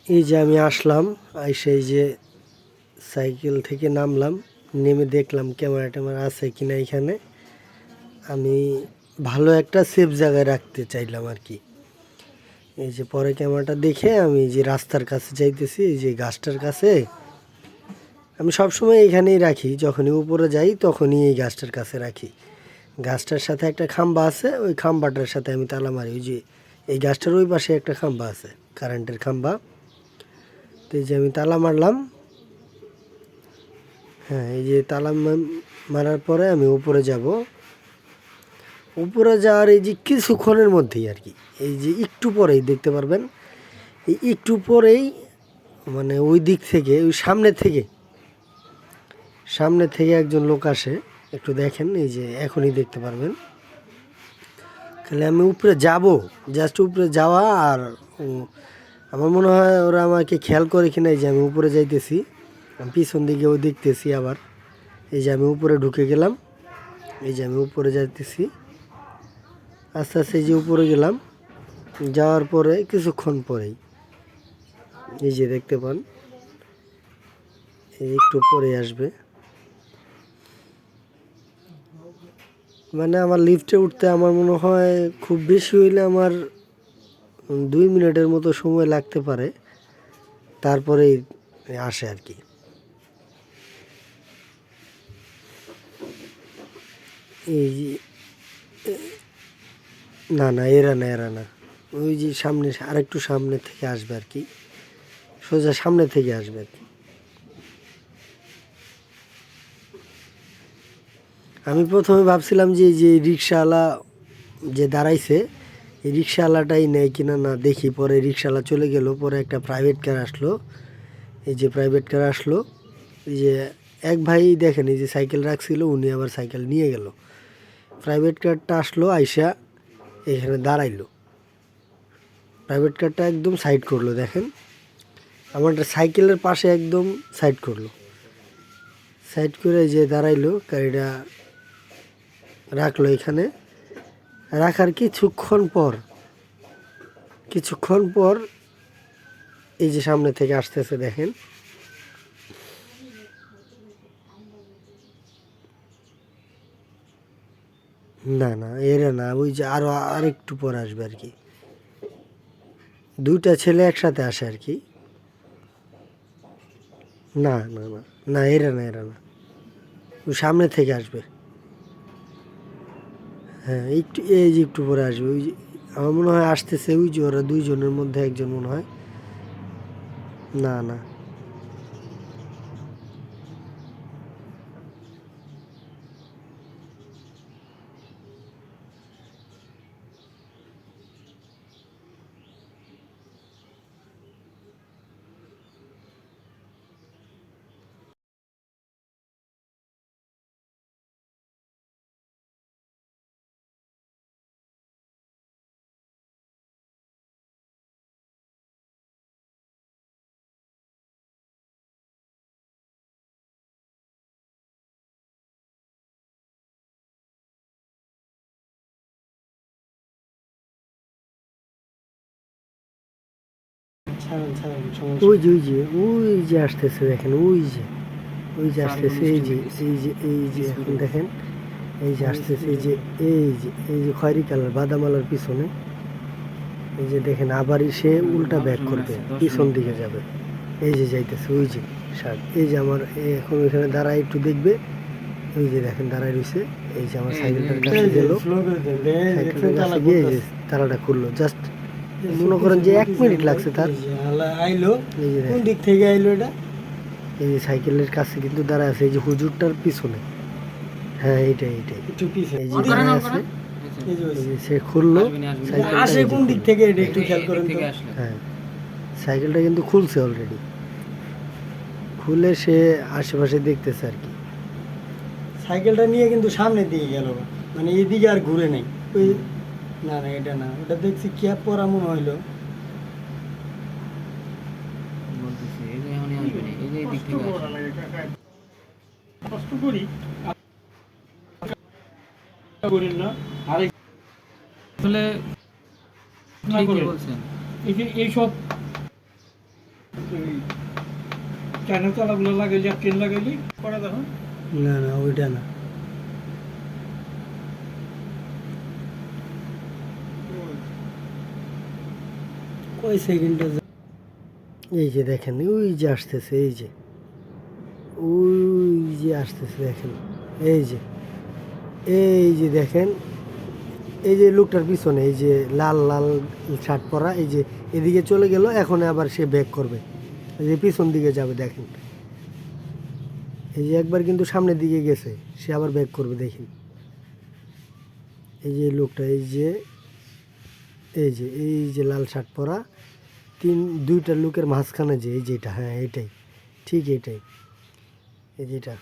এই যে আমি আসলাম, এই যে সাইকেল থেকে নামলাম, নেমে দেখলাম ক্যামেরা ট্যামেরা আছে কিনা এখানে। আমি ভালো একটা সেফ জায়গায় রাখতে চাইলাম আর কি। এই যে পরে ক্যামেরাটা দেখে আমি যে রাস্তার কাছে যাইতেছি, এই যে গাছটার কাছে। আমি সবসময় এখানেই রাখি, যখনই উপরে যাই তখনই এই গাছটার কাছে রাখি। গাছটার সাথে একটা খাম্বা আছে, ওই খাম্বাটার সাথে আমি তালা মারি। ওই যে এই গাছটার ওই পাশে একটা খাম্বা আছে, কারেন্টের খাম্বা। তো এই যে আমি তালা মারলাম। হ্যাঁ, এই যে তালা মারার পরে আমি উপরে যাব। উপরে যাওয়ার এই যে কিছুক্ষণের মধ্যেই আর কি, এই যে একটু পরেই দেখতে পারবেন, এই একটু পরেই মানে ওই দিক থেকে, ওই সামনে থেকে একজন লোক আসে। একটু দেখেন, এই যে এখনই দেখতে পারবেন। তাহলে আমি উপরে যাব, জাস্ট উপরে যাওয়া। আর আমার মনে হয় ওরা আমাকে খেয়াল করে কিনা, এই যে আমি উপরে যাইতেছি, আমি পিছন দিকেও দেখতেছি আবার। এই যে আমি উপরে ঢুকে গেলাম, এই যে আমি উপরে যাইতেছি আস্তে আস্তে। এই যে উপরে গেলাম, যাওয়ার পরে কিছুক্ষণ পরেই এই যে দেখতে পান, এই একটু পরে আসবে। মানে আমার লিফটে উঠতে আমার মনে হয় খুব বেশি হইলে আমার 2 মিনিটের মতো সময় লাগতে পারে, তারপরেই আসে আর কি। এই যে না না, এরা না, ওই যে সামনে আরেকটু সামনে থেকে আসবে আর কি, সোজা সামনে থেকে আসবে আর কি। আমি প্রথমে ভাবছিলাম যে এই যে রিক্সাওয়ালা যে দাঁড়াইছে, এই রিক্সাওয়ালাটাই নেয় কিনা, না দেখি পরে রিক্সাওয়ালা চলে গেল। পরে একটা প্রাইভেট কার আসলো, এই যে প্রাইভেট কার আসলো। এই যে এক ভাই দেখেন, এই যে সাইকেল রাখছিল, উনি আবার সাইকেল নিয়ে গেল। প্রাইভেট কারটা আসলো, আইসা এখানে দাঁড়াইলো। প্রাইভেট কারটা একদম সাইড করলো, দেখেন আমার সাইকেলের পাশে একদম সাইড করলো। সাইড করে যে দাঁড়াইলো, গাড়িটা রাখলো এখানে। রাখার কিছুক্ষণ পর এই যে সামনে থেকে আসতেছে, দেখেন। না না, এরা না, ওই যে আরো আরেকটু পর আসবে আর কি। দুইটা ছেলে একসাথে আসে আর কি। না না না না, এরা না, ওই সামনে থেকে আসবে। হ্যাঁ, একটু এই যে একটু পরে আসবে। ওই যে আমার মনে হয় আসতেছে, ওই যে ওরা দুইজনের মধ্যে একজন মনে হয়। না না, ওই যে আসতেছে, দেখেন ওই যে আসতেছে। এই যে এখন দেখেন, এই যে আসতেছে, এই যে খয়েরি কালার বাদামালার পিছনে। এই যে দেখেন, আবারই সে উল্টা ব্যাক করবে, পিছন দিকে যাবে। এই যে যাইতেছে, ওই যে এই যে আমার এখন ওইখানে দাঁড়ায় একটু দেখবে। ওই যে দেখেন দাঁড়ায় রয়েছে। এই যে আমার সাইকেলটার কাছে গেল, সাইকেলটার কাছে গিয়ে এই যে তালাটা খুললো। জাস্ট মনে করেন যে 1 মিনিট লাগছে তার। আইলো এই যে কোন দিক থেকে আইলো এটা? এই যে সাইকেলের কাছে কিন্তু দাঁড়ায় আছে, এই যে হুজুরটার পিছনে। হ্যাঁ, এইটাই একটু পিছে এই যে দাঁড়ায় আছে। এই যে এই যে সে খুললো সাইকেলটা, আসে এই যে কোন দিক খুললো। থেকে এটা একটু খেয়াল করেন তো। হ্যাঁ, সাইকেলটা কিন্তু খুলছে অলরেডি। খুলে সে আশেপাশে দেখতেছে আর কি। সাইকেলটা নিয়ে কিন্তু সামনের দিকে গেল, মানে এইদিকে আর ঘুরে নাই। ওই না না, এটা না, ওটা দেখছি ক্যাপ পরা মনে হইলো। কষ্ট করি করেন না। আর আসলে ঠিকই বলছেন, এইসব ওই চায়না তালাগুলো লাগাইলি আর ট্রেন লাগাইলি করা দেখো না না ওইটা না। কয় সেকেন্ডে এই যে দেখেন ওই যে আসতেছে, ওই যে আসতেছে দেখেন, এই যে দেখেন, এই যে লোকটার পিছনে এই যে লাল লাল শার্ট পরা, এই যে এদিকে চলে গেল, এখন আবার সে ব্যাক করবে, এই যে পিছন দিকে যাবে দেখেন, এই যে একবার কিন্তু সামনের দিকে গেছে, সে আবার ব্যাক করবে দেখেন। এই যে লোকটা এই যে লাল শার্ট পরা, দুইটা লোকের মাঝখানে যে এই যেটা, হ্যাঁ এইটাই, ঠিক এইটাই, এই যেটা।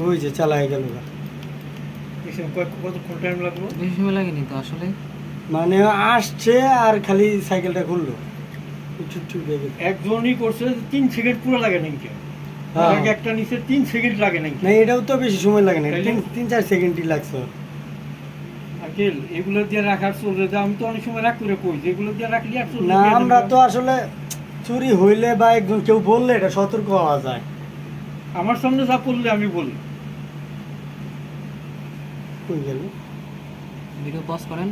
ওই যে চালায় গেল গা। কতক্ষণ টাইম লাগলো? বেশি সময় লাগেনি তো আসলে। মানে আসছে আর খালি সাইকেলটা খুললো, চুপচুপ দেখে। একজনই করছে 3 সেকেন্ড পুরো লাগে নাকি কেউ? হ্যাঁ। আগে একটা নিচে 3 সেকেন্ড লাগে নাকি? না এটাও তো বেশি সময় লাগে না, তাইলে? 3-4 সেকেন্ডই লাগছে। আঙ্কেল এগুলো দিয়ে রাখার চলে যায়, আমি তো অনেক সময় রাগ করে কই যে এগুলো দিয়ে রাখলি আর চলে না যায় আমরা না। তো আসলে চুরি হইলে বা একজন কেউ বললে এটা সতর্ক হওয়া যায়। আমার সামনে যা করলে আমি বলি। কই গেল? ভিডিও পজ করেন।